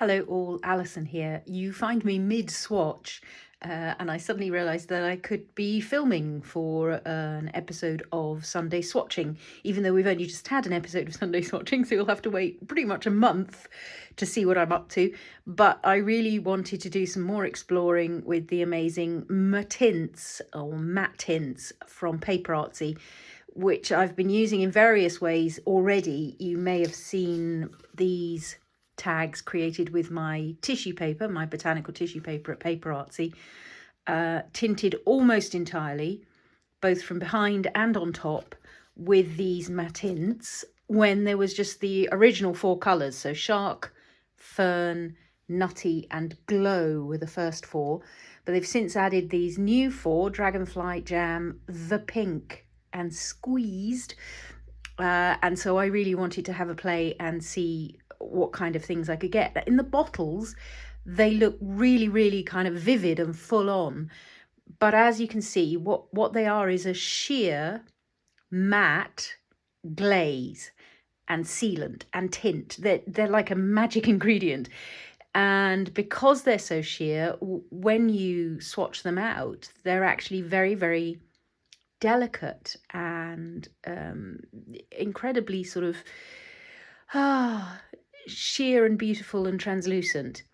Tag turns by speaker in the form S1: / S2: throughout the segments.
S1: Hello all, Alison here. You find me mid-swatch and I suddenly realised that I could be filming for an episode of Sunday Swatching, even though we've only just had an episode of Sunday Swatching, so you'll have to wait pretty much a month to see what I'm up to. But I really wanted to do some more exploring with the amazing Mattins or Mattins from PaperArtsy, which I've been using in various ways already. You may have seen these tags created with my tissue paper, my botanical tissue paper at PaperArtsy, tinted almost entirely, both from behind and on top, with these Mattins when there was just the original four colours. So Shark, Fern, Nutty and Glow were the first four, but they've since added these new four: Dragonfly, Jam, the Pink and Squeezed. And so I really wanted to have a play and see what kind of things I could get. In the bottles, they look really, really kind of vivid and full on. But as you can see, what they are is a sheer matte glaze and sealant and tint. They're like a magic ingredient. And because they're so sheer, when you swatch them out, they're actually very, very delicate and incredibly sort of sheer and beautiful and translucent.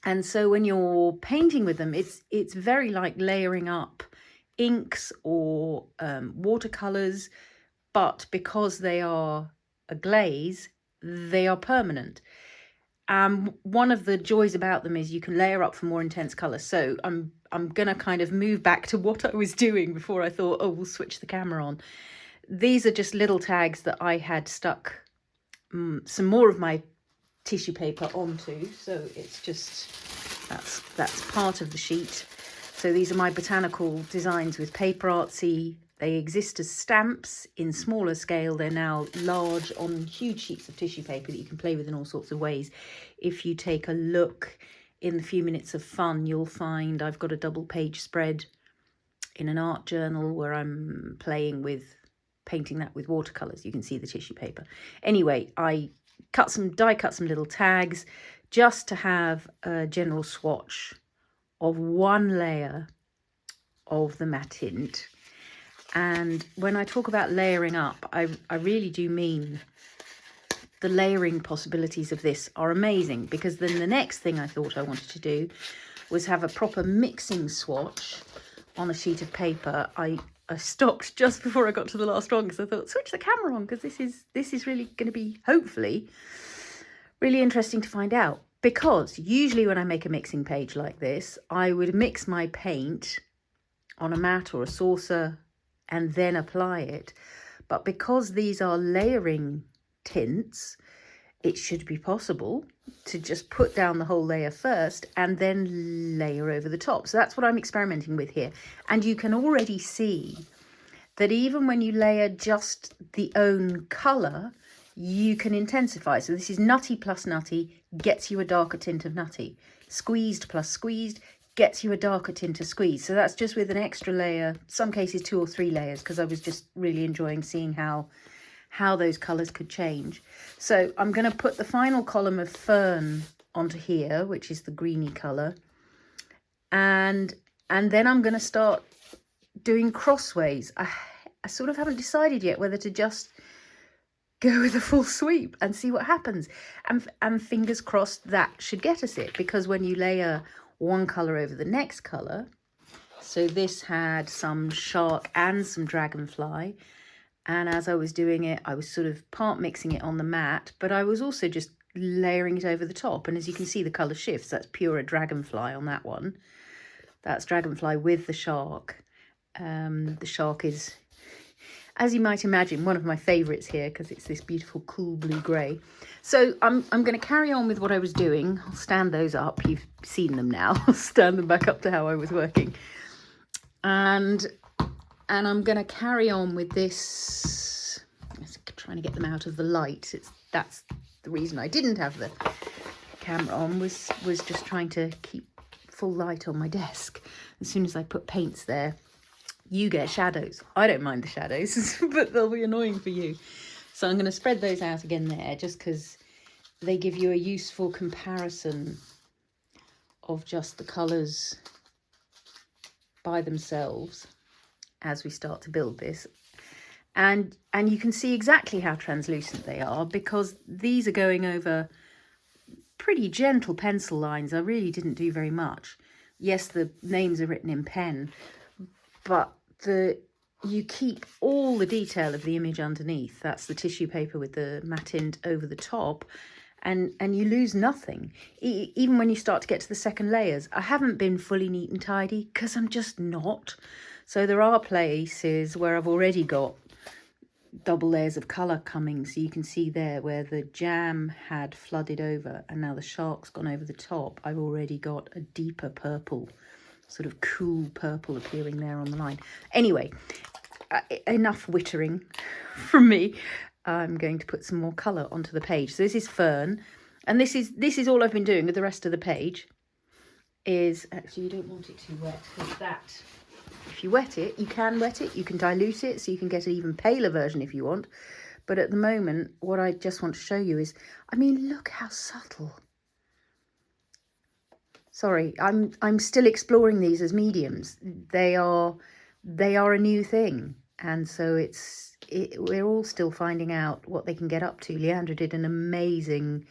S1: And so when you're painting with them, it's very like layering up inks or watercolors, but because they are a glaze, they are permanent. One of the joys about them is you can layer up for more intense colours. So I'm gonna kind of move back to what I was doing before I thought, oh, we'll switch the camera on. These are just little tags that I had stuck some more of my tissue paper onto. So it's just, that's part of the sheet. So these are my botanical designs with PaperArtsy. They exist as stamps in smaller scale. They're now large on huge sheets of tissue paper that you can play with in all sorts of ways. If you take a look in the few minutes of fun, you'll find I've got a double page spread in an art journal where I'm playing with painting that with watercolors. You can see the tissue paper. Anyway, I die cut some little tags just to have a general swatch of one layer of the Mattint. And when I talk about layering up, I really do mean the layering possibilities of this are amazing, because then the next thing I thought I wanted to do was have a proper mixing swatch on a sheet of paper. I stopped just before I got to the last one because I thought, switch the camera on, because this is really going to be, hopefully, really interesting to find out. Because usually when I make a mixing page like this, I would mix my paint on a mat or a saucer and then apply it. But because these are layering tints, it should be possible to just put down the whole layer first and then layer over the top. So that's what I'm experimenting with here. And you can already see that even when you layer just the own colour, you can intensify. So this is Nutty plus Nutty gets you a darker tint of Nutty. Squeezed plus Squeezed gets you a darker tint of Squeezed. So that's just with an extra layer, some cases 2 or 3 layers, because I was just really enjoying seeing how those colours could change. So I'm going to put the final column of Fern onto here, which is the greeny colour. And then I'm going to start doing crossways. I sort of haven't decided yet whether to just go with a full sweep and see what happens. And fingers crossed that should get us it, because when you layer one colour over the next colour, so this had some Shark and some Dragonfly, and as I was doing it, I was sort of part mixing it on the mat, but I was also just layering it over the top. And as you can see, the colour shifts. That's pure Dragonfly on that one. That's Dragonfly with the Shark. The Shark is, as you might imagine, one of my favourites here because it's this beautiful cool blue grey. So I'm going to carry on with what I was doing. I'll stand those up. You've seen them now. I'll stand them back up to how I was working. And I'm going to carry on with this. Trying to get them out of the light. That's the reason I didn't have the camera on, was just trying to keep full light on my desk. As soon as I put paints there, you get shadows. I don't mind the shadows, but they'll be annoying for you. So I'm going to spread those out again there, just because they give you a useful comparison of just the colours by themselves as we start to build this. And you can see exactly how translucent they are, because these are going over pretty gentle pencil lines. I really didn't do very much. Yes, the names are written in pen, but you keep all the detail of the image underneath. That's the tissue paper with the mattint over the top, and you lose nothing. Even when you start to get to the second layers, I haven't been fully neat and tidy because I'm just not. So there are places where I've already got double layers of colour coming. So you can see there where the jam had flooded over and now the shark's gone over the top. I've already got a deeper purple, sort of cool purple appearing there on the line. Anyway, enough wittering from me. I'm going to put some more colour onto the page. So this is Fern, and this is all I've been doing with the rest of the page. Is actually, you don't want it too wet, because that, if you wet it, you can wet it, you can dilute it, so you can get an even paler version if you want. But at the moment, what I just want to show you is, I mean, look how subtle. Sorry, I'm still exploring these as mediums. They are a new thing, and so we're all still finding out what they can get up to. Leandra did an amazing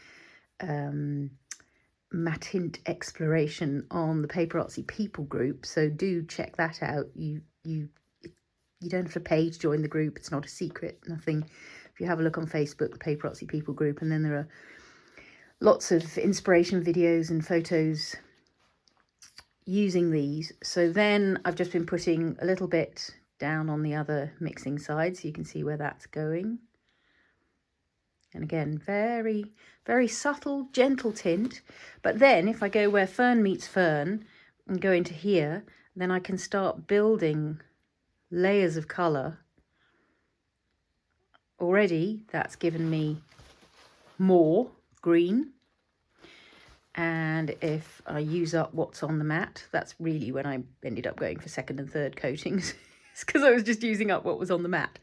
S1: Mattint exploration on the PaperArtsy people group, so do check that out. You don't have to page join the group, it's not a secret, nothing. If you have a look on Facebook, the PaperArtsy people group, and then there are lots of inspiration videos and photos using these. So then I've just been putting a little bit down on the other mixing side, so you can see where that's going. And again, very, very subtle, gentle tint. But then if I go where Fern meets Fern and go into here, then I can start building layers of colour. Already that's given me more green. And if I use up what's on the mat, that's really when I ended up going for second and third coatings. It's because I was just using up what was on the mat.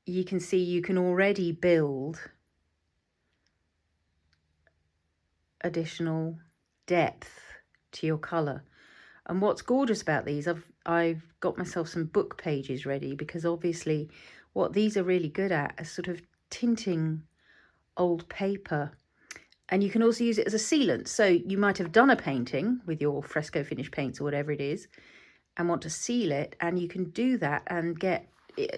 S1: You can see you can already build additional depth to your colour. And what's gorgeous about these, I've got myself some book pages ready, because obviously what these are really good at is sort of tinting old paper. And you can also use it as a sealant. So you might have done a painting with your fresco finish paints or whatever it is and want to seal it, and you can do that and get,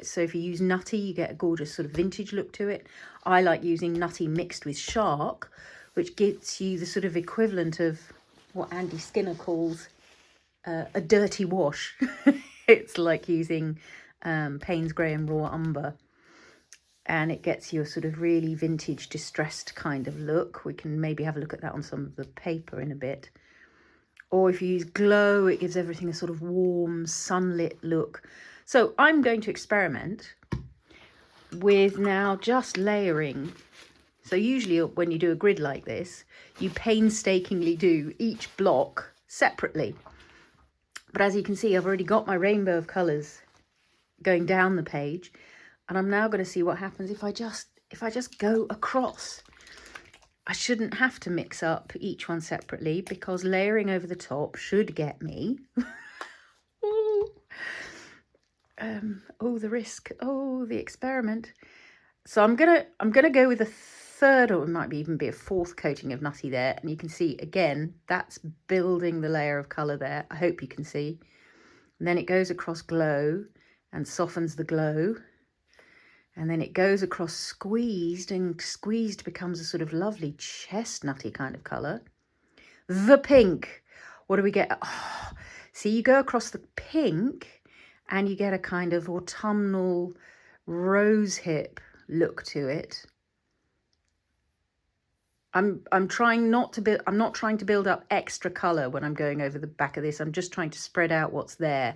S1: so if you use Nutty, you get a gorgeous sort of vintage look to it. I like using Nutty mixed with Shark, which gives you the sort of equivalent of what Andy Skinner calls a dirty wash. It's like using Payne's Grey and Raw Umber, and it gets you a sort of really vintage distressed kind of look. We can maybe have a look at that on some of the paper in a bit. Or if you use Glow, it gives everything a sort of warm sunlit look. So I'm going to experiment with now just layering. So usually when you do a grid like this, you painstakingly do each block separately. But as you can see, I've already got my rainbow of colours going down the page. And I'm now going to see what happens if I just go across. I shouldn't have to mix up each one separately, because layering over the top should get me. Oh, the risk. Oh, the experiment. So I'm gonna go with a third, or it might even be a fourth coating of Nutty there. And you can see again, that's building the layer of colour there. I hope you can see. And then it goes across Glow and softens the glow. And then it goes across Squeezed, and Squeezed becomes a sort of lovely chestnutty kind of colour. The pink. What do we get? Oh, see, you go across the pink and you get a kind of autumnal rosehip look to it. I'm trying not to build, I'm not trying to build up extra colour when I'm going over the back of this. I'm just trying to spread out what's there.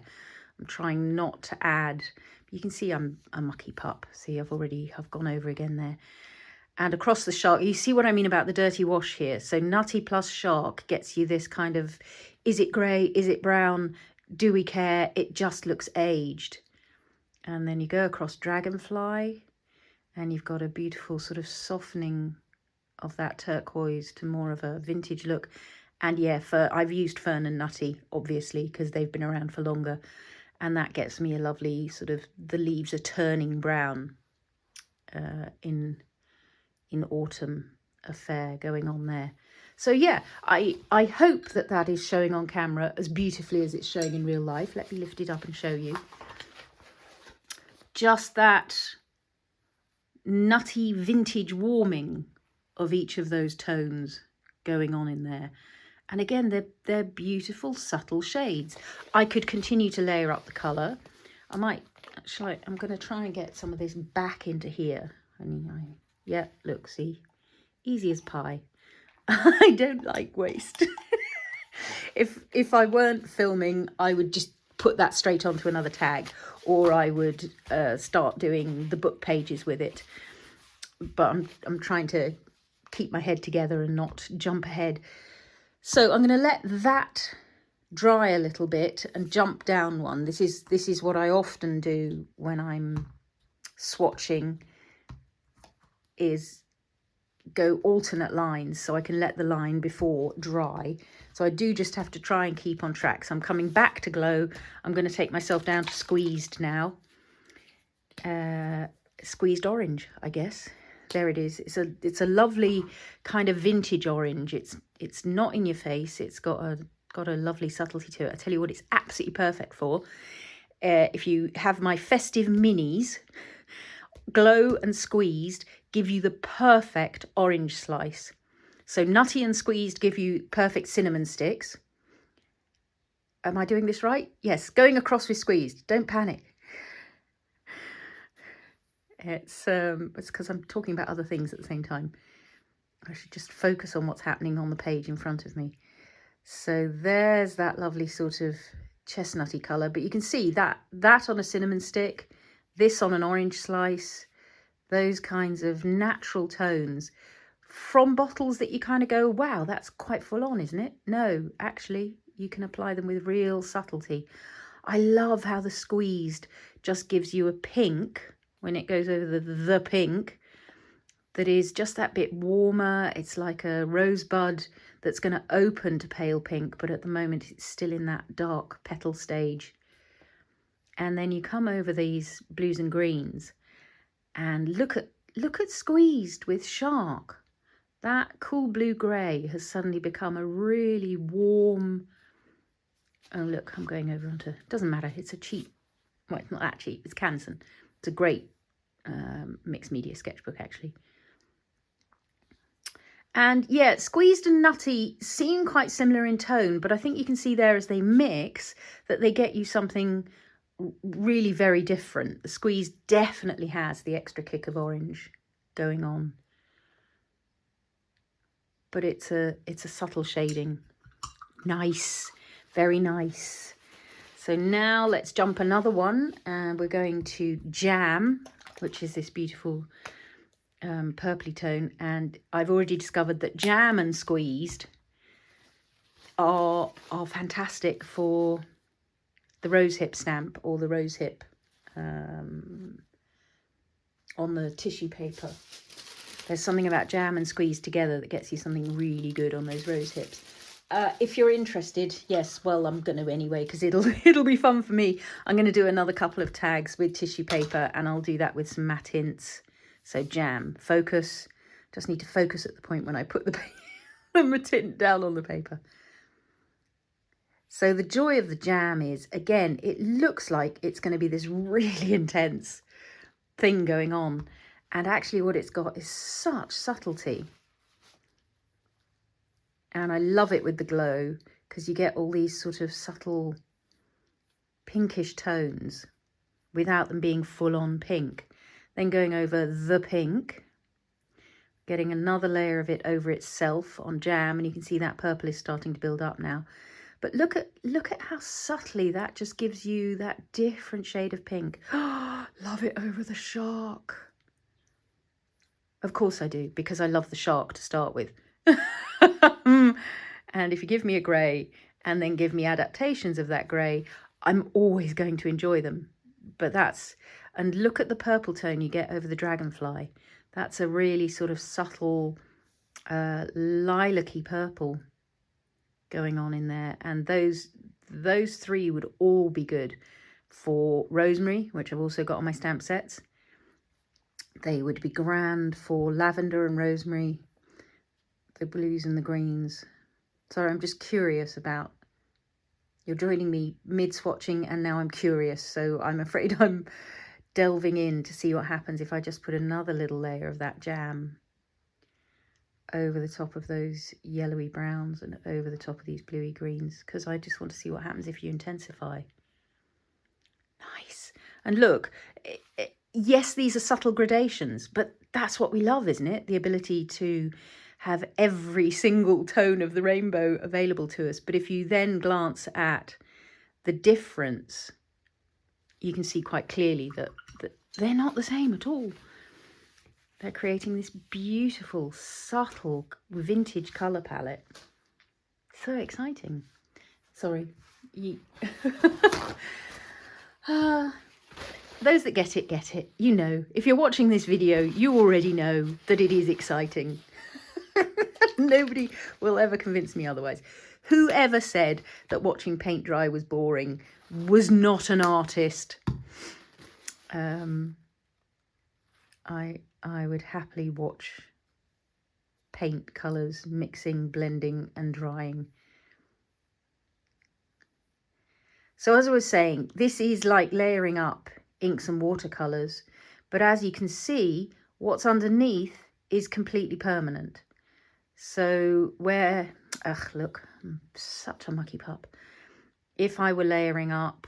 S1: I'm trying not to add. You can see I'm a mucky pup. See, I've gone over again there. And across the Shark, you see what I mean about the dirty wash here. So Nutty plus Shark gets you this kind of, is it grey? Is it brown? Do we care? It just looks aged. And then you go across Dragonfly, And you've got a beautiful sort of softening of that turquoise to more of a vintage look. And yeah, I've used Fern and Nutty, obviously, because they've been around for longer. And that gets me a lovely sort of, the leaves are turning brown in autumn affair going on there. So yeah, I hope that that is showing on camera as beautifully as it's showing in real life. Let me lift it up and show you. Just that nutty vintage warming of each of those tones going on in there. And again, they're beautiful, subtle shades. I could continue to layer up the colour. I might, actually, I'm going to try and get some of this back into here. Yeah, look, see, easy as pie. I don't like waste. If I weren't filming, I would just put that straight onto another tag, or I would start doing the book pages with it. But I'm trying to keep my head together and not jump ahead. So I'm going to let that dry a little bit and jump down one. This is what I often do when I'm swatching, is go alternate lines so I can let the line before dry. So I do just have to try and keep on track. So I'm coming back to glow. I'm going to take myself down to squeezed now. Squeezed orange, I guess. There it is. It's a lovely kind of vintage orange. It's not in your face. It's got a lovely subtlety to it. I tell you what, it's absolutely perfect for. If you have my festive minis, glow and squeezed give you the perfect orange slice. So nutty and squeezed give you perfect cinnamon sticks. Am I doing this right? Yes, going across with squeezed. Don't panic. It's because I'm talking about other things at the same time. I should just focus on what's happening on the page in front of me. So there's that lovely sort of chestnutty colour, but you can see that on a cinnamon stick, this on an orange slice, those kinds of natural tones from bottles that you kind of go, wow, that's quite full on, isn't it? No, actually, you can apply them with real subtlety. I love how the squeezed just gives you a pink when it goes over the pink that is just that bit warmer. It's like a rosebud that's going to open to pale pink, but at the moment it's still in that dark petal stage. And then you come over these blues and greens and look at squeezed with shark. That cool blue grey has suddenly become a really warm. Oh look, I'm going over onto, doesn't matter, it's a cheap, well, it's not that cheap, it's Canson. It's a great mixed media sketchbook actually. And yeah, squeezed and nutty seem quite similar in tone, but I think you can see there as they mix that they get you something really very different. The squeezed definitely has the extra kick of orange going on, but it's a subtle shading. Nice, very nice. So now let's jump another one, and we're going to Jam, which is this beautiful purpley tone. And I've already discovered that Jam and squeezed are fantastic for the rosehip stamp or the rosehip on the tissue paper. There's something about Jam and squeezed together that gets you something really good on those rose hips. If you're interested, yes, well, I'm going to anyway, because it'll be fun for me. I'm going to do another couple of tags with tissue paper, and I'll do that with some Mattins. So Jam, focus. Just need to focus at the point when I put the tint down on the paper. So the joy of the Jam is, again, it looks like it's going to be this really intense thing going on. And actually what it's got is such subtlety. And I love it with the glow, because you get all these sort of subtle pinkish tones without them being full on pink. Then going over the pink, getting another layer of it over itself on Jam, and you can see that purple is starting to build up now. But look at how subtly that just gives you that different shade of pink. Oh, love it over the shark. Of course I do, because I love the shark to start with. And if you give me a grey and then give me adaptations of that grey, I'm always going to enjoy them. But that's, And look at the purple tone you get over the Dragonfly. That's a really sort of subtle lilac-y purple going on in there. And those three would all be good for rosemary, which I've also got on my stamp sets. They would be grand for lavender and rosemary, the blues and the greens. Sorry, I'm just curious about, you're joining me mid-swatching and now I'm curious, so I'm afraid I'm delving in to see what happens if I just put another little layer of that jam over the top of those yellowy browns and over the top of these bluey greens, because I just want to see what happens if you intensify. Nice. And look, yes, these are subtle gradations, but that's what we love, isn't it? The ability to have every single tone of the rainbow available to us. But if you then glance at the difference, you can see quite clearly that they're not the same at all. They're creating this beautiful, subtle, vintage colour palette. So exciting. Sorry. Those that get it. You know, if you're watching this video, you already know that it is exciting. Nobody will ever convince me otherwise. Whoever said that watching paint dry was boring was not an artist. I would happily watch paint colours mixing, blending and drying. So as I was saying, this is like layering up inks and watercolours, but as you can see, what's underneath is completely permanent. So where, look, I'm such a mucky pup. If I were layering up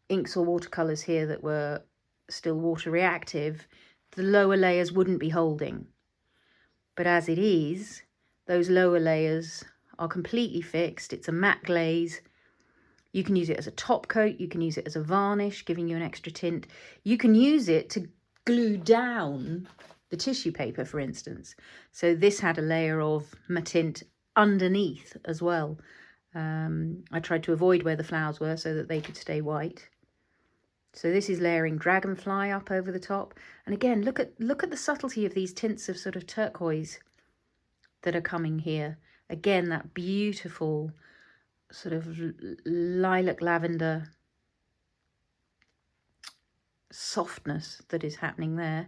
S1: inks or watercolours here that were still water reactive, the lower layers wouldn't be holding. But as it is, those lower layers are completely fixed. It's a matte glaze. You can use it as a top coat. You can use it as a varnish, giving you an extra tint. You can use it to glue down the tissue paper, for instance. So this had a layer of Mattint underneath as well. I tried to avoid where the flowers were so that they could stay white. So this is layering Dragonfly up over the top. And again, look at the subtlety of these tints of sort of turquoise that are coming here. Again, that beautiful sort of lilac lavender softness that is happening there.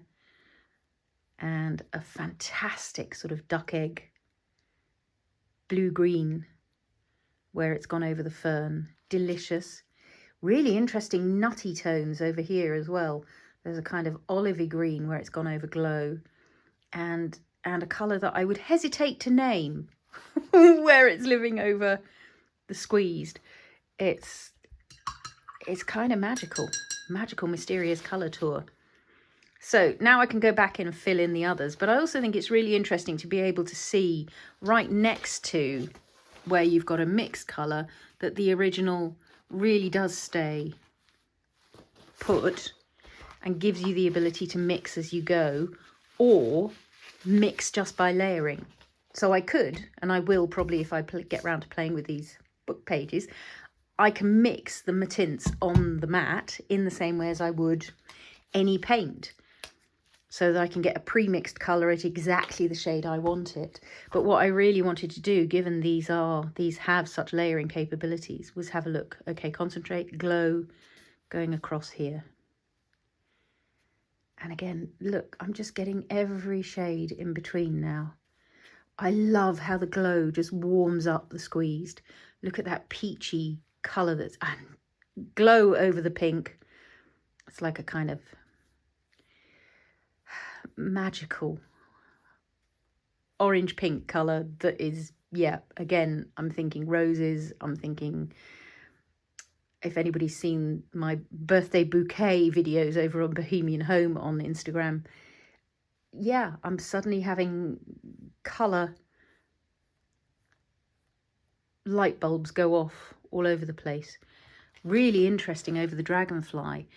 S1: And a fantastic sort of duck egg blue-green where it's gone over the fern. Delicious. Really interesting nutty tones over here as well. There's a kind of olivey green where it's gone over glow. And a colour that I would hesitate to name where it's living over the squeezed. It's kind of magical, mysterious colour tour. So now I can go back and fill in the others, but I also think it's really interesting to be able to see right next to where you've got a mixed colour that the original really does stay put and gives you the ability to mix as you go, or mix just by layering. So I could, and I will probably if I get round to playing with these book pages, I can mix the Mattins on the mat in the same way as I would any paint, so that I can get a pre-mixed colour at exactly the shade I want it. But what I really wanted to do, given these have such layering capabilities, was have a look. Okay, concentrate, glow, going across here. And again, look, I'm just getting every shade in between now. I love how the glow just warms up the squeezed. Look at that peachy colour that's glow over the pink. It's like a kind of magical orange pink colour that is, yeah, again, I'm thinking roses. I'm thinking, if anybody's seen my birthday bouquet videos over on Bohemian Home on Instagram, yeah, I'm suddenly having colour light bulbs go off all over the place. Really interesting over the Dragonfly,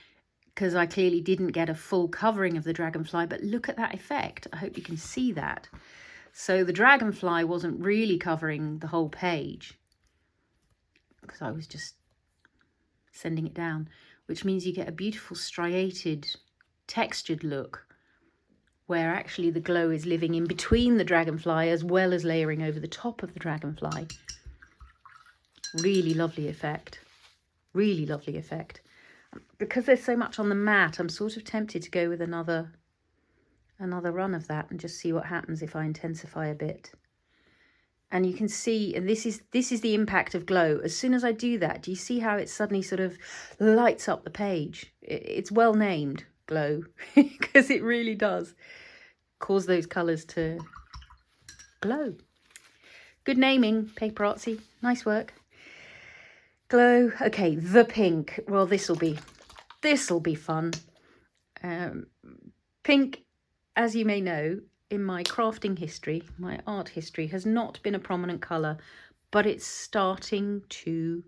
S1: because I clearly didn't get a full covering of the Dragonfly, but look at that effect. I hope you can see that. So the Dragonfly wasn't really covering the whole page because I was just sending it down. which means you get a beautiful striated, textured look, where actually the glow is living in between the dragonfly as well as layering over the top of the dragonfly. Really lovely effect. Really lovely effect. Because there's so much on the mat, I'm sort of tempted to go with another run of that and just see what happens if I intensify a bit. And you can see, and this is the impact of glow. As soon as I do that, do you see how it suddenly sort of lights up the page? It's well named, glow, because it really does cause those colours to glow. Good naming, PaperArtsy. Nice work. Glow. Okay, the pink. Well, this'll be fun. Pink, as you may know, in my crafting history, my art history, has not been a prominent colour, but it's starting to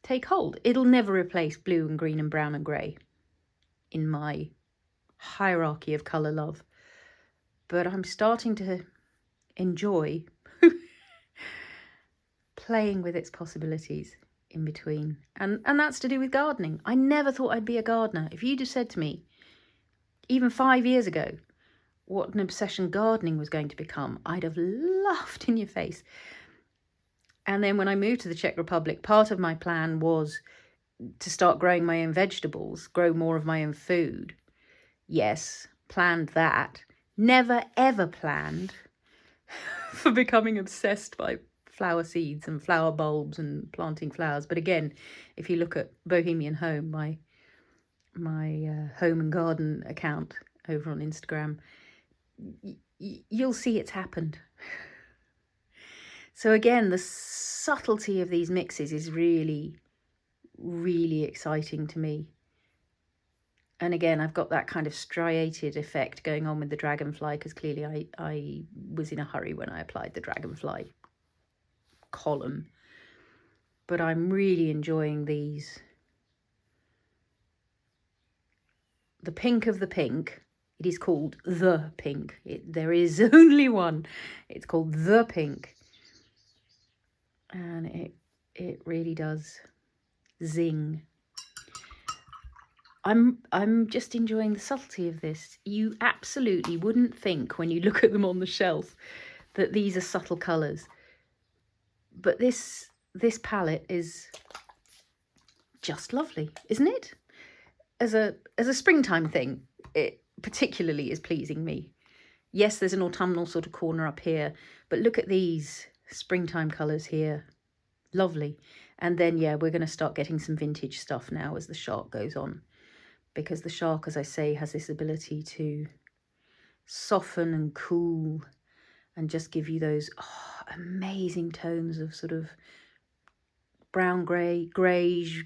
S1: take hold. It'll never replace blue and green and brown and grey in my hierarchy of colour love, but I'm starting to enjoy playing with its possibilities in between, and that's to do with gardening. I never thought I'd be a gardener. If you'd have said to me even 5 years ago what an obsession gardening was going to become, I'd have laughed in your face. And then when I moved to the Czech Republic, part of my plan was to start growing my own vegetables, grow more of my own food. Yes, planned that. Never ever planned for becoming obsessed by flower seeds and flower bulbs and planting flowers. But again, if you look at Bohemian Home, my home and garden account over on Instagram, you'll see it's happened. So again, the subtlety of these mixes is really, really exciting to me. And again, I've got that kind of striated effect going on with the dragonfly, because clearly I was in a hurry when I applied the dragonfly column. But I'm really enjoying these. The pink of the pink. It is called the pink. There is only one. It's called the pink. And it really does zing. I'm just enjoying the subtlety of this. You absolutely wouldn't think when you look at them on the shelf that these are subtle colours. But this palette is just lovely, isn't it? As a springtime thing, it particularly is pleasing me. Yes, there's an autumnal sort of corner up here, but look at these springtime colours here. Lovely. And then, yeah, we're going to start getting some vintage stuff now as the shark goes on, because the shark, as I say, has this ability to soften and cool and just give you those amazing tones of sort of brown grey, greyish,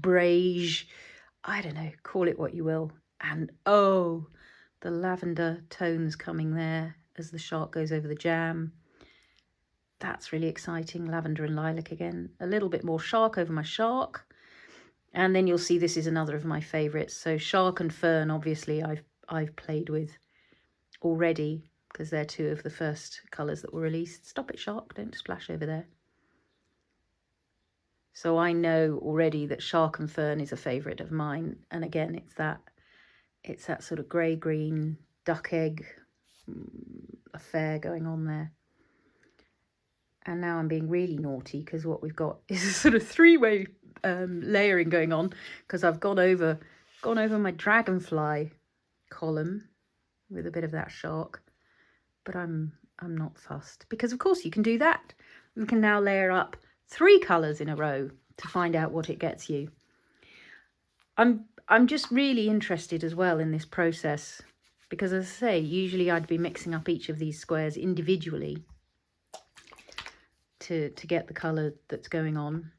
S1: beige, I don't know, call it what you will. And oh, the lavender tones coming there as the shark goes over the jam. That's really exciting. Lavender and lilac again. A little bit more shark over my shark. And then you'll see this is another of my favourites. So shark and fern, obviously, I've played with already, because they're two of the first colours that were released. Stop it, shark. Don't splash over there. So I know already that shark and fern is a favourite of mine. And again, it's that sort of grey-green duck egg affair going on there. And now I'm being really naughty, because what we've got is a sort of three-way layering going on, because I've gone over my dragonfly column with a bit of that shark. But I'm not fussed, because of course you can do that. We can now layer up 3 colours in a row to find out what it gets you. I'm just really interested as well in this process, because as I say, usually I'd be mixing up each of these squares individually to get the colour that's going on.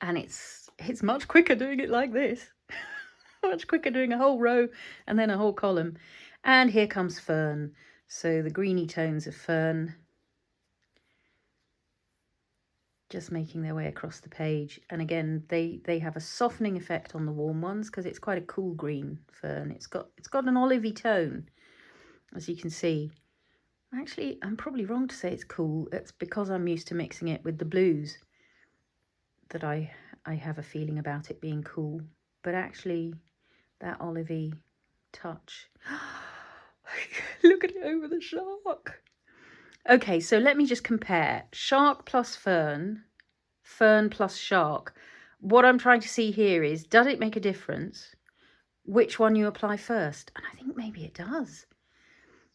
S1: And it's much quicker doing it like this. Much quicker doing a whole row and then a whole column. And here comes Fern. So the greeny tones of Fern just making their way across the page. And again, they have a softening effect on the warm ones, because it's quite a cool green Fern. It's got an olivey tone, as you can see. Actually, I'm probably wrong to say it's cool. It's because I'm used to mixing it with the blues that I I have a feeling about it being cool. But actually, that olivey touch. Look at it over the shark. Okay, so let me just compare. Shark plus fern, fern plus shark. What I'm trying to see here is, does it make a difference which one you apply first? And I think maybe it does.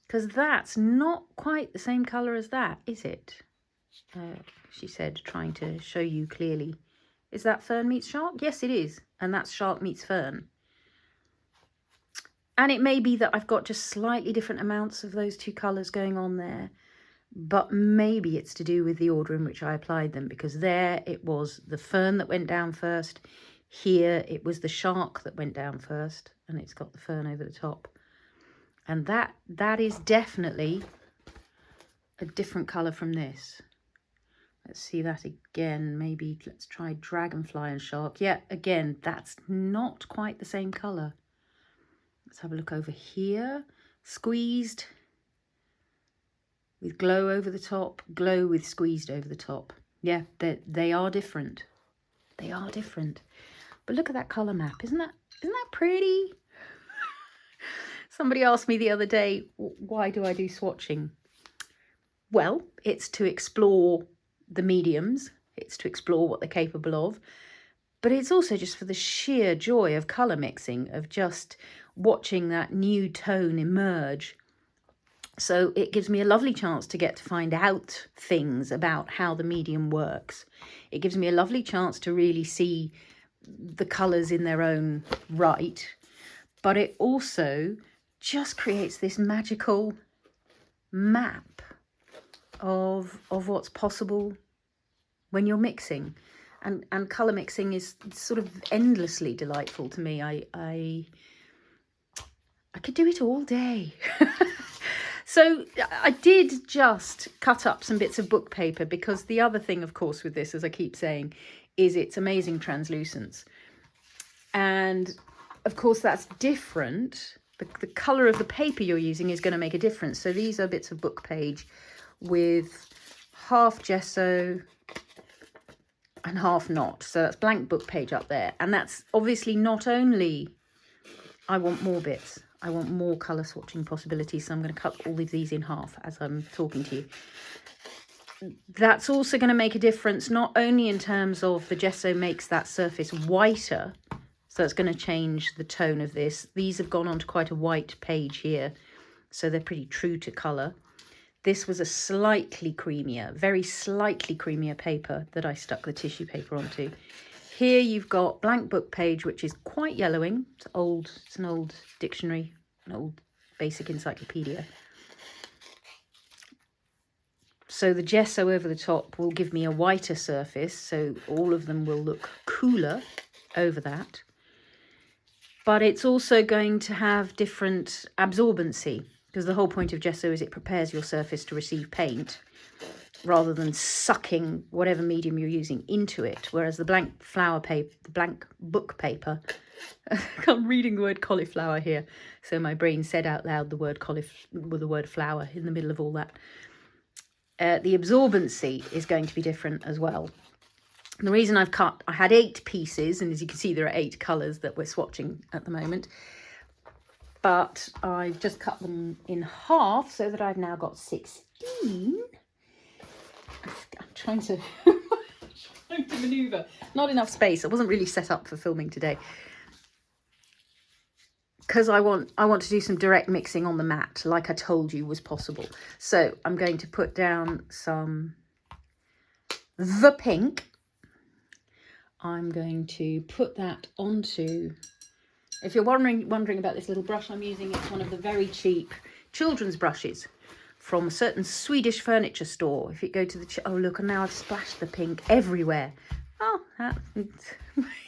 S1: Because that's not quite the same colour as that, is it? She said, trying to show you clearly. Is that fern meets shark? Yes, it is. And that's shark meets fern. And it may be that I've got just slightly different amounts of those two colours going on there. But maybe it's to do with the order in which I applied them. Because there it was the fern that went down first. Here it was the shark that went down first. And it's got the fern over the top. And that is definitely a different colour from this. Let's see that again. Maybe let's try Dragonfly and Shark. Yeah, again, that's not quite the same colour. Let's have a look over here. Squeezed with glow over the top. Glow with squeezed over the top. Yeah, they are different. They are different. But look at that colour map. Isn't that pretty? Somebody asked me the other day, why do I do swatching? Well, it's to explore the mediums. It's to explore what they're capable of. But it's also just for the sheer joy of colour mixing, of just watching that new tone emerge. So it gives me a lovely chance to get to find out things about how the medium works. It gives me a lovely chance to really see the colours in their own right. But it also just creates this magical map of what's possible when you're mixing. And colour mixing is sort of endlessly delightful to me. I could do it all day. So I did just cut up some bits of book paper, because the other thing, of course, with this, as I keep saying, is its amazing translucence. And of course, that's different. The colour of the paper you're using is going to make a difference. So these are bits of book page with half gesso and half not. So that's blank book page up there. And that's obviously not only, I want more bits. I want more colour swatching possibilities. So I'm going to cut all of these in half as I'm talking to you. That's also going to make a difference, not only in terms of the gesso makes that surface whiter. So it's going to change the tone of this. These have gone on to quite a white page here. So they're pretty true to colour. This was a slightly creamier, very slightly creamier paper that I stuck the tissue paper onto. Here you've got blank book page, which is quite yellowing. It's an old dictionary, an old basic encyclopedia. So the gesso over the top will give me a whiter surface. So all of them will look cooler over that. But it's also going to have different absorbency, because the whole point of gesso is it prepares your surface to receive paint rather than sucking whatever medium you're using into it. Whereas the blank flower paper, the blank book paper, I'm reading the word cauliflower here, so my brain said out loud the word flower in the middle of all that. The absorbency is going to be different as well. And the reason I had 8 pieces, and as you can see, there are 8 colours that we're swatching at the moment. But I've just cut them in half so that I've now got 16. I'm trying to manoeuvre. Not enough space. I wasn't really set up for filming today, because I want to do some direct mixing on the mat, like I told you was possible. So I'm going to put down the pink. I'm going to put that onto, if you're wondering about this little brush I'm using, it's one of the very cheap children's brushes from a certain Swedish furniture store. If you go to the, oh look, and now I've splashed the pink everywhere. Oh,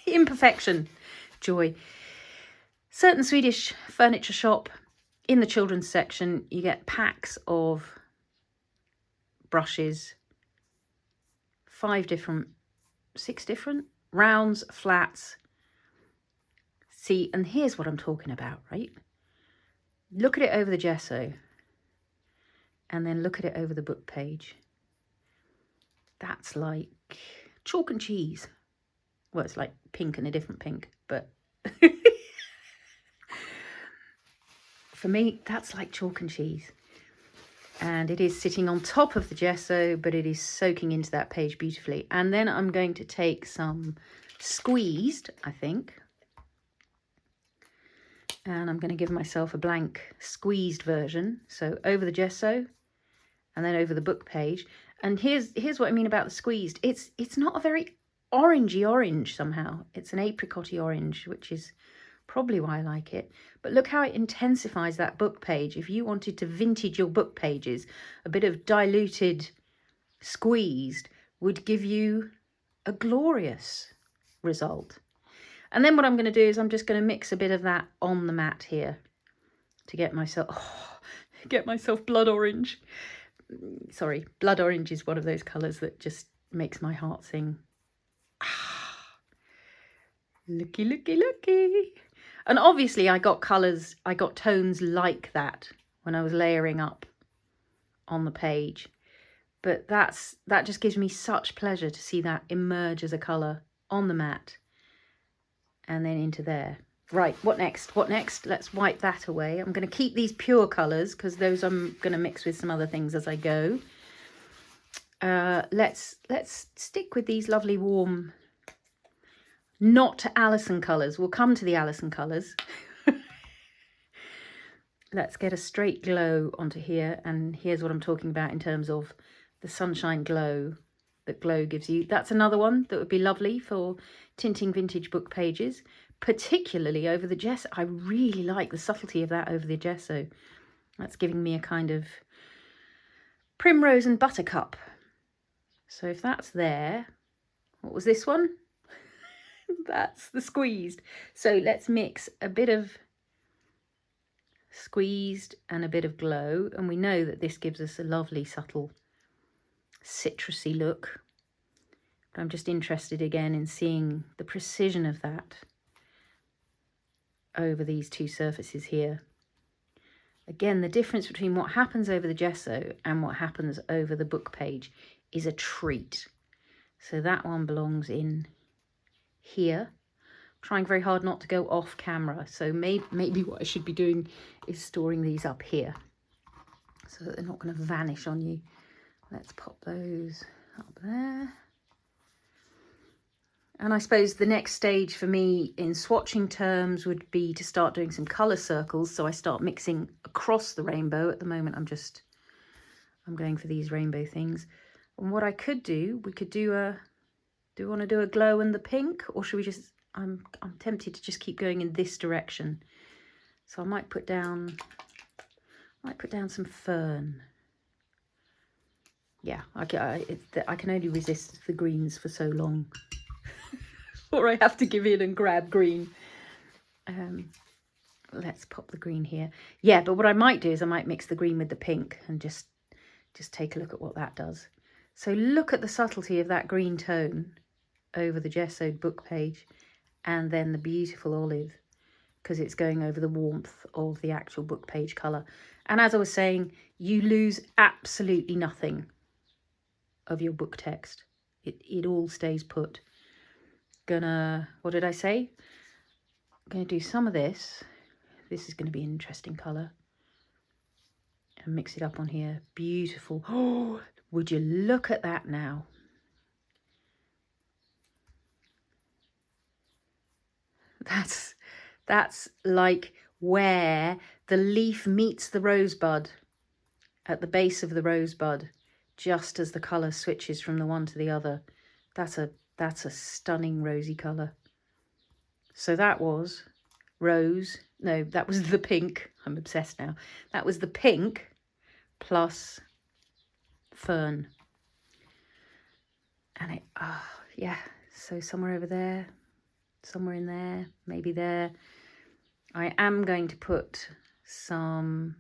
S1: imperfection, joy. Certain Swedish furniture shop, in the children's section, you get packs of brushes, 6 different, rounds, flats. See, and here's what I'm talking about, right? Look at it over the gesso, and then look at it over the book page. That's like chalk and cheese. Well, it's like pink and a different pink, but for me, that's like chalk and cheese. And it is sitting on top of the gesso, but it is soaking into that page beautifully. And then I'm going to take some squeezed, I think. And I'm going to give myself a blank squeezed version. So over the gesso and then over the book page. And here's what I mean about the squeezed. It's not a very orangey orange somehow. It's an apricot-y orange, which is probably why I like it. But look how it intensifies that book page. If you wanted to vintage your book pages, a bit of diluted squeezed would give you a glorious result. And then what I'm going to do is I'm just going to mix a bit of that on the mat here to get myself blood orange. Sorry, blood orange is one of those colours that just makes my heart sing. Looky, looky, looky. And obviously I got tones like that when I was layering up on the page. But that just gives me such pleasure to see that emerge as a colour on the mat and then into there. Right, what next? What next? Let's wipe that away. I'm going to keep these pure colours because those I'm going to mix with some other things as I go. Let's stick with these lovely warm, not Alison colours. We'll come to the Alison colours. Let's get a straight glow onto here. And here's what I'm talking about in terms of the sunshine glow that glow gives you. That's another one that would be lovely for tinting vintage book pages, particularly over the gesso. I really like the subtlety of that over the gesso. That's giving me a kind of primrose and buttercup. So if that's there, what was this one? That's the squeezed. So let's mix a bit of squeezed and a bit of glow, and we know that this gives us a lovely subtle citrusy look. But I'm just interested again in seeing the precision of that over these two surfaces here. Again, the difference between what happens over the gesso and what happens over the book page is a treat. So that one belongs in here. I'm trying very hard not to go off camera, so maybe what I should be doing is storing these up here so that they're not going to vanish on you. Let's pop those up there. And I suppose the next stage for me in swatching terms would be to start doing some colour circles. So I start mixing across the rainbow. At the moment, I'm going for these rainbow things. And what I could do, we could do we want to do a glow and the pink, or should we just, I'm tempted to just keep going in this direction. So I might put down some fern. Yeah, I can only resist the greens for so long. Or I have to give in and grab green. Let's pop the green here. Yeah, but what I might do is I might mix the green with the pink and just take a look at what that does. So look at the subtlety of that green tone over the gessoed book page, and then the beautiful olive, because it's going over the warmth of the actual book page colour. And as I was saying, you lose absolutely nothing of your book text. It all stays put. What did I say? I'm gonna do some of this. This is going to be an interesting colour. And mix it up on here. Beautiful. Oh, would you look at that now? That's like where the leaf meets the rosebud, at the base of the rosebud, just as the colour switches from the one to the other. That's a stunning rosy colour. So that was rose. No, that was the pink. I'm obsessed now. That was the pink plus fern. And it, yeah, so somewhere over there, somewhere in there, maybe there. I am going to put some,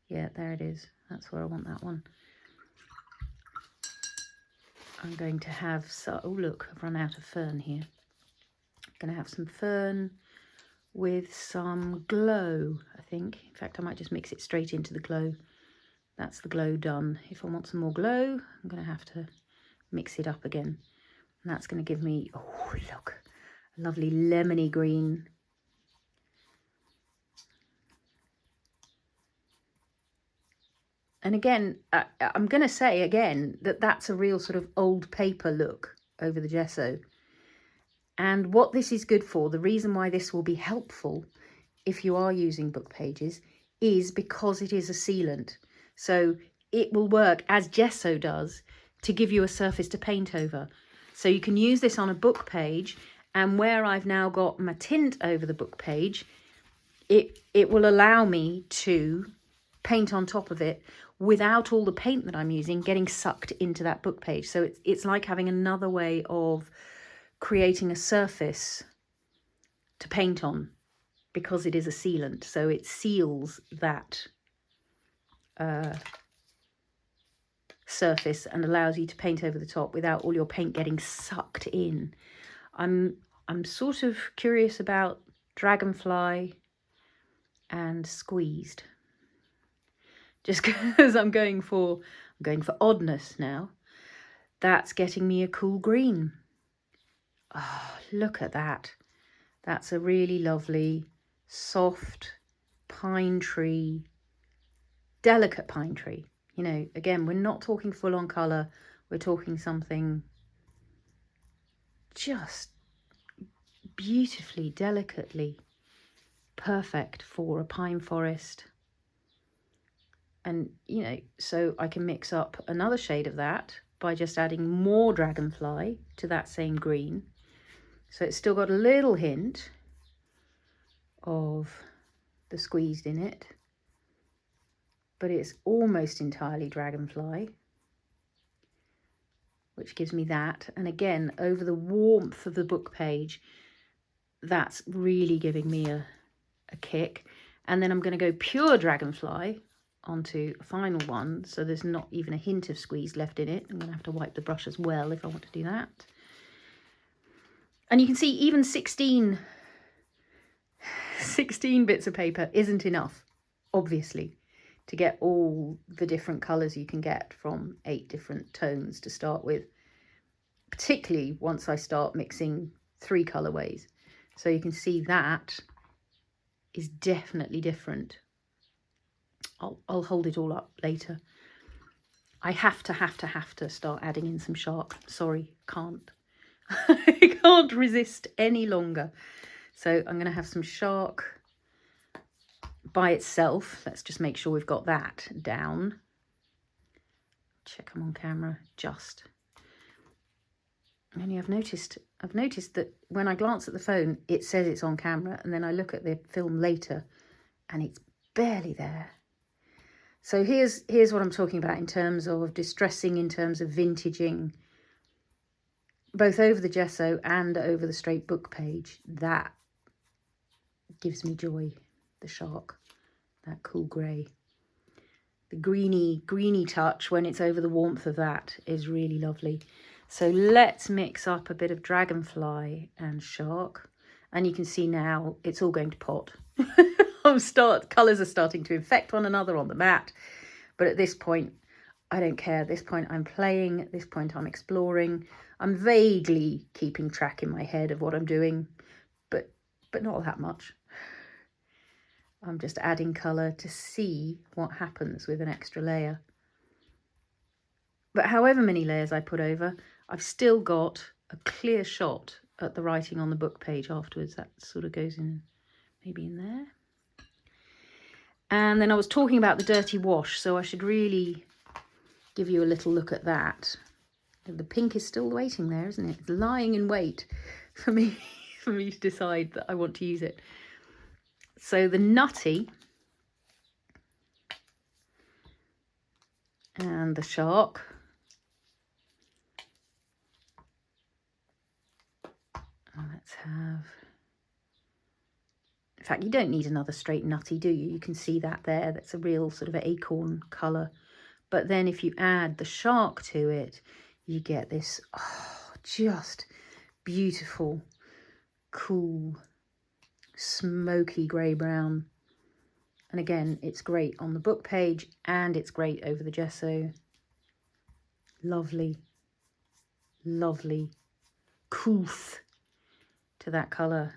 S1: yeah, there it is. That's where I want that one. I'm going to have, oh look, I've run out of fern here. I'm going to have some fern with some glow, I think. In fact, I might just mix it straight into the glow. That's the glow done. If I want some more glow, I'm going to have to mix it up again. And And that's going to give me, oh, look, a lovely lemony green. And again, I'm going to say again that that's a real sort of old paper look over the gesso. And what this is good for, the reason why this will be helpful if you are using book pages, is because it is a sealant. So it will work as gesso does to give you a surface to paint over. So you can use this on a book page, and where I've now got my tint over the book page, it will allow me to paint on top of it without all the paint that I'm using getting sucked into that book page. So it's like having another way of creating a surface to paint on, because it is a sealant. So it seals that surface and allows you to paint over the top without all your paint getting sucked in. I'm sort of curious about Dragonfly and Squeezed, just because I'm going for oddness now. That's getting me a cool green. Oh, look at that. That's a really lovely, soft pine tree, delicate pine tree. You know, again, we're not talking full on colour. We're talking something just beautifully, delicately perfect for a pine forest. And, you know, so I can mix up another shade of that by just adding more Dragonfly to that same green. So it's still got a little hint of the Squeezed in it, but it's almost entirely Dragonfly, which gives me that. And again, over the warmth of the book page, that's really giving me a kick. And then I'm going to go pure Dragonfly onto a final one, so there's not even a hint of Squeeze left in it. I'm going to have to wipe the brush as well if I want to do that. And you can see even 16 bits of paper isn't enough, obviously, to get all the different colours you can get from 8 different tones to start with, particularly once I start mixing 3 colourways. So you can see that is definitely different. I'll hold it all up later. I have to start adding in some shark. Sorry, can't. I can't resist any longer. So I'm going to have some shark by itself. Let's just make sure we've got that down. Check them on camera, just. Only I've noticed that when I glance at the phone, it says it's on camera, and then I look at the film later and it's barely there. So here's what I'm talking about in terms of distressing, in terms of vintaging, both over the gesso and over the straight book page. That gives me joy. The shark, that cool grey. The greeny touch when it's over the warmth of that is really lovely. So let's mix up a bit of Dragonfly and shark. And you can see now it's all going to pot. Colours are starting to infect one another on the mat. But at this point, I don't care. At this point, I'm playing. At this point, I'm exploring. I'm vaguely keeping track in my head of what I'm doing, but not that much. I'm just adding colour to see what happens with an extra layer. But however many layers I put over, I've still got a clear shot at the writing on the book page afterwards. That sort of goes in, maybe in there. And then I was talking about the dirty wash, so I should really give you a little look at that. The pink is still waiting there, isn't it? It's lying in wait for me to decide that I want to use it. So the Nutty and the shark. Let's have... In fact, you don't need another straight Nutty, do you? You can see that there. That's a real sort of acorn colour. But then if you add the shark to it, you get this, just beautiful, cool, smoky grey-brown. And again, it's great on the book page and it's great over the gesso. Lovely, lovely, couth to that colour.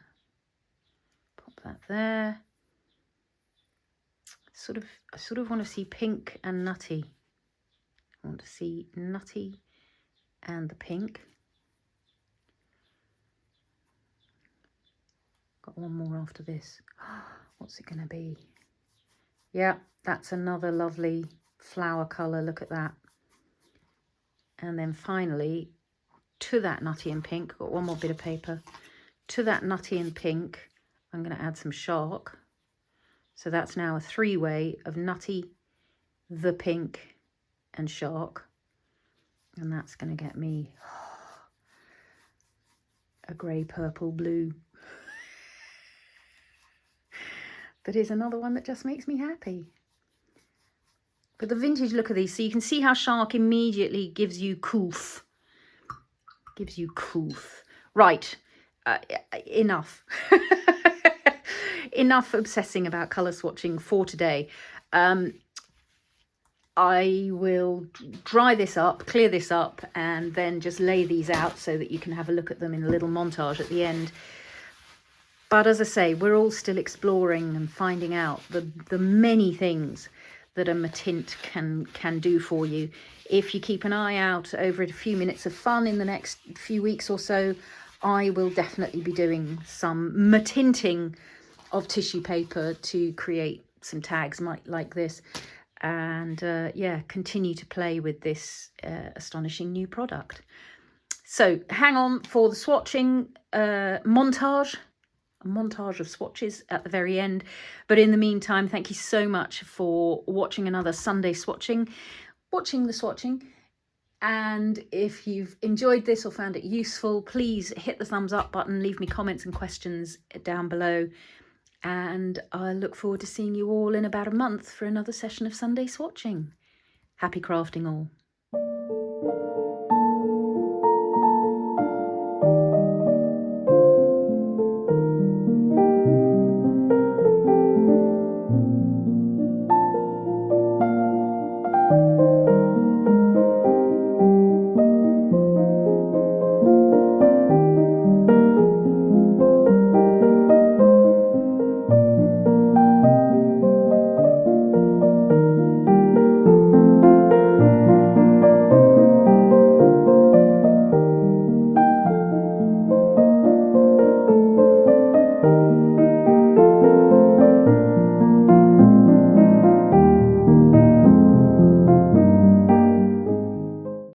S1: Pop that there. I sort of want to see pink and nutty. I want to see nutty and the pink. Got one more after this. What's it going to be? Yeah, that's another lovely flower colour. Look at that. And then finally, to that nutty and pink, got one more bit of paper. To that nutty and pink, I'm going to add some shark. So that's now a three-way of nutty, the pink, and shark. And that's going to get me a grey, purple, blue. That is another one that just makes me happy. But the vintage look of these, so you can see how shark immediately gives you couth. Gives you couth. Right, enough. Enough obsessing about colour swatching for today. I will dry this up, clear this up, and then just lay these out so that you can have a look at them in a little montage at the end. But as I say, we're all still exploring and finding out the many things that a Mattint can do for you. If you keep an eye out over a few minutes of fun in the next few weeks or so, I will definitely be doing some Mattinting of tissue paper to create some tags like this. And yeah, continue to play with this astonishing new product. So hang on for the swatching montage. A montage of swatches at the very end. But in the meantime, thank you so much for watching another Sunday swatching, watching the swatching. And if you've enjoyed this or found it useful, please hit the thumbs up button, leave me comments and questions down below. And I look forward to seeing you all in about a month for another session of Sunday swatching. Happy crafting all.